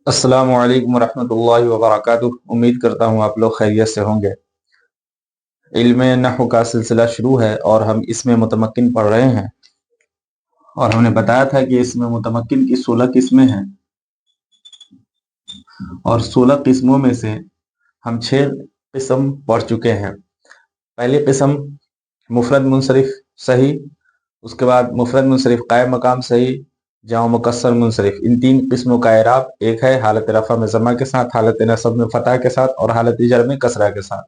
السلام علیکم ورحمۃ اللہ وبرکاتہ۔ امید کرتا ہوں آپ لوگ خیریت سے ہوں گے۔ علم نحو کا سلسلہ شروع ہے اور ہم اس میں متمکن پڑھ رہے ہیں، اور ہم نے بتایا تھا کہ اس میں متمکن کی 16 قسمیں ہیں، اور 16 قسموں میں سے ہم 6 قسم پڑھ چکے ہیں۔ پہلی قسم مفرد منصرف صحیح، اس کے بعد مفرد منصرف قائم مقام صحیح، جمع مکسر منصرف۔ ان 3 قسموں کا اعراب ایک ہے حالت رفع میں ضمہ کے ساتھ، حالت نصب میں فتح کے ساتھ، اور حالت جر میں کسرہ کے ساتھ۔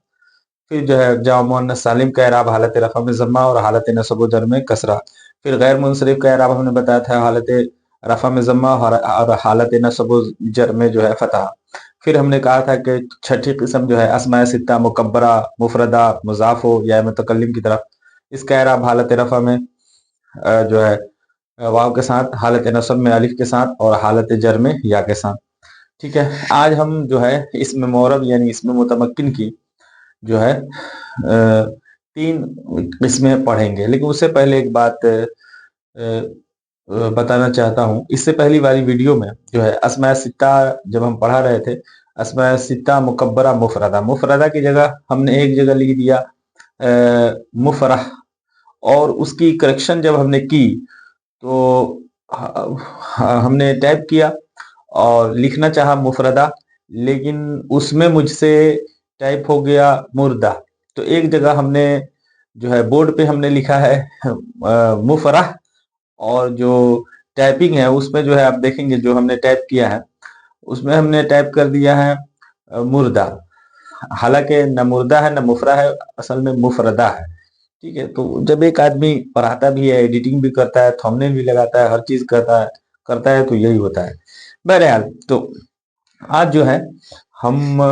پھر جو ہے جمع مؤنث سالم کا اعراب حالت رفع میں ضمہ اور حالت نصب و جر میں کسرہ۔ پھر غیر منصرف کا اعراب ہم نے بتایا تھا حالت رفع میں ضمہ اور حالت نصب و جر میں جو ہے فتح۔ پھر ہم نے کہا تھا کہ چھٹی قسم جو ہے اسماء ستہ مکبرہ مفردہ مضاف ہو یا متکلم کی طرف، اس کا اعراب حالت رفع میں جو ہے واو کے ساتھ، حالت نصب میں الف کے ساتھ، اور حالت جر میں یا کے ساتھ۔ ٹھیک ہے، آج ہم جو ہے اس میں معرب یعنی اس میں متمکن کی جو ہے 3 قسمیں پڑھیں گے۔ لیکن اس سے پہلے ایک بات بتانا چاہتا ہوں۔ اس سے پہلی والی ویڈیو میں جو ہے اسماء ستہ جب ہم پڑھا رہے تھے، اسماء ستہ مکبرہ مفردہ، مفردہ کی جگہ ہم نے ایک جگہ لکھ دیا مفرح، اور اس کی کریکشن جب ہم نے کی تو ہم نے ٹائپ کیا اور لکھنا چاہا مفردہ، لیکن اس میں مجھ سے ٹائپ ہو گیا مردہ۔ تو ایک جگہ ہم نے جو ہے بورڈ پہ ہم نے لکھا ہے مفرح، اور جو ٹائپنگ ہے اس میں جو ہے آپ دیکھیں گے جو ہم نے ٹائپ کیا ہے اس میں ہم نے ٹائپ کر دیا ہے مردہ، حالانکہ نہ مردہ ہے نہ مفرح ہے، اصل میں مفردہ ہے۔ ٹھیک ہے، تو جب ایک آدمی پڑھاتا بھی ہے، ایڈیٹنگ بھی کرتا ہے، تھمبنیل بھی لگاتا ہے، ہر چیز کرتا ہے تو یہی ہوتا ہے۔ بہرحال تو آج جو ہے ہم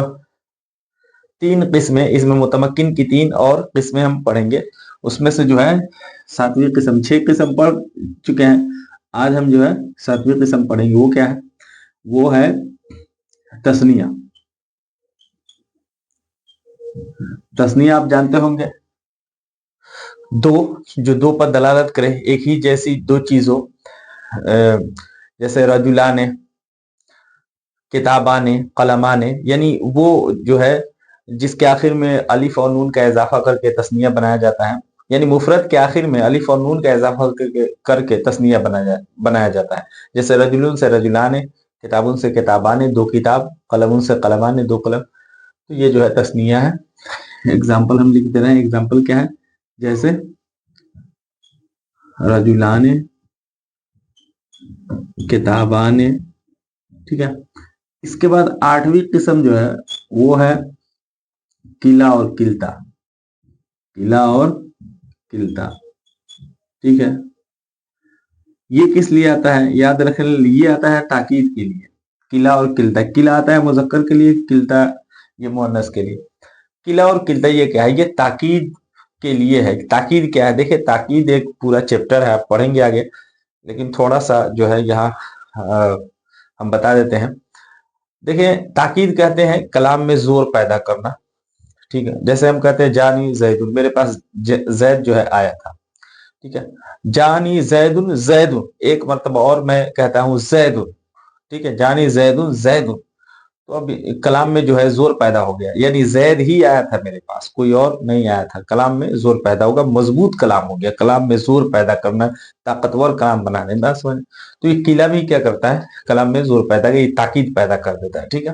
3 قسمیں، اس میں متمکن کی 3 اور قسمیں ہم پڑھیں گے۔ اس میں سے جو ہے 7ویں قسم، 6 قسم پڑھ چکے ہیں، آج ہم جو ہے 7ویں قسم پڑھیں گے۔ وہ کیا ہے؟ وہ ہے تثنیہ۔ تثنیہ آپ جانتے ہوں گے، جو دو پر دلالت کرے، ایک ہی جیسی 2 چیزوں، جیسے رجلان، کتابان، قلمان، یعنی وہ جو ہے جس کے آخر میں الف اور نون کا اضافہ کر کے تثنیہ بنایا جاتا ہے، یعنی مفرد کے آخر میں الف اور نون کا اضافہ کر کے تثنیہ بنایا جاتا ہے۔ جیسے رجلون سے رجلان، کتابوں سے کتابان 2 کتاب، قلمون سے قلمان 2 قلم، تو یہ جو ہے تثنیہ ہے۔ ایگزامپل ہم لکھ دے رہے ہیں، ایگزامپل کیا ہے؟ جیسے رجلان، کتابان، ٹھیک ہے۔ اس کے بعد 8ویں قسم جو ہے وہ ہے کلا اور کلتا، کلا اور کلتا، ٹھیک ہے۔ یہ کس لیے آتا ہے؟ یاد رکھیں، یہ آتا ہے تاکید کے لیے، کلا اور کلتا۔ کلا آتا ہے مذکر کے لیے، کلتا یہ مؤنث کے لیے۔ کلا اور کلتا یہ کیا ہے؟ یہ تاکید کے لیے ہے۔ تاکید کیا ہے؟ دیکھیں، تاکید ایک پورا چیپٹر ہے، آپ پڑھیں گے آگے، لیکن تھوڑا سا جو ہے یہاں ہم بتا دیتے ہیں۔ دیکھیں، تاکید کہتے ہیں کلام میں زور پیدا کرنا، ٹھیک ہے۔ جیسے ہم کہتے ہیں جانی زید، میرے پاس زید جو ہے آیا تھا، ٹھیک ہے۔ جانی زید، زید ایک مرتبہ اور میں کہتا ہوں زید، ٹھیک ہے، جانی زید زید، تو اب کلام میں جو ہے زور پیدا ہو گیا، یعنی زید ہی آیا تھا میرے پاس، کوئی اور نہیں آیا تھا۔ کلام میں زور پیدا ہوگا، مضبوط کلام ہو گیا، کلام میں زور پیدا کرنا، طاقتور کلام بنانے میں سمجھ۔ تو یہ کلا بھی کیا کرتا ہے؟ کلام میں زور پیدا، یہ تاکید پیدا کر دیتا ہے، ٹھیک ہے۔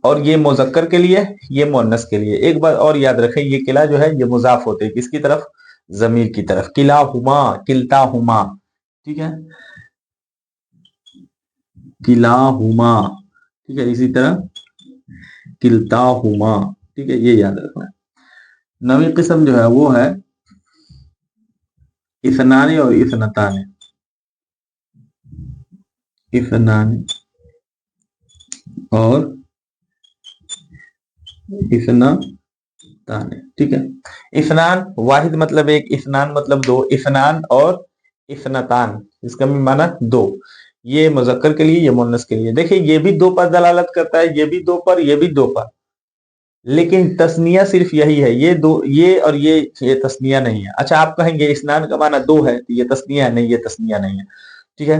اور یہ مذکر کے لیے، یہ مؤنث کے لیے۔ ایک بات اور یاد رکھیں، یہ کلا جو ہے یہ مضاف ہوتے ہیں کس کی طرف؟ ضمیر کی طرف۔ کلا ہما، کلتا ہما، ٹھیک ہے، کلا ہما، ٹھیک ہے، اسی طرح کلتا ہما، ٹھیک ہے، یہ یاد رکھنا ہے۔ 9ویں قسم جو ہے وہ ہے اثنان اور اثنتان، اثنان اور اثنتان، ٹھیک ہے۔ اثنان واحد مطلب ایک، اثنان مطلب 2، اثنان اور اثنتان اس کا بھی معنی 2۔ یہ مذکر کے لیے، یہ مؤنث کے لیے۔ دیکھیں، یہ بھی 2 پر دلالت کرتا ہے، یہ بھی 2 پر، یہ بھی 2 پر، لیکن تثنیہ صرف یہی ہے، یہ 2، یہ اور یہ تثنیہ نہیں ہے۔ اچھا، آپ کہیں گے اثنان کا معنی 2 ہے تو یہ تثنیہ ہے؟ نہیں، یہ تثنیہ نہیں ہے، ٹھیک ہے۔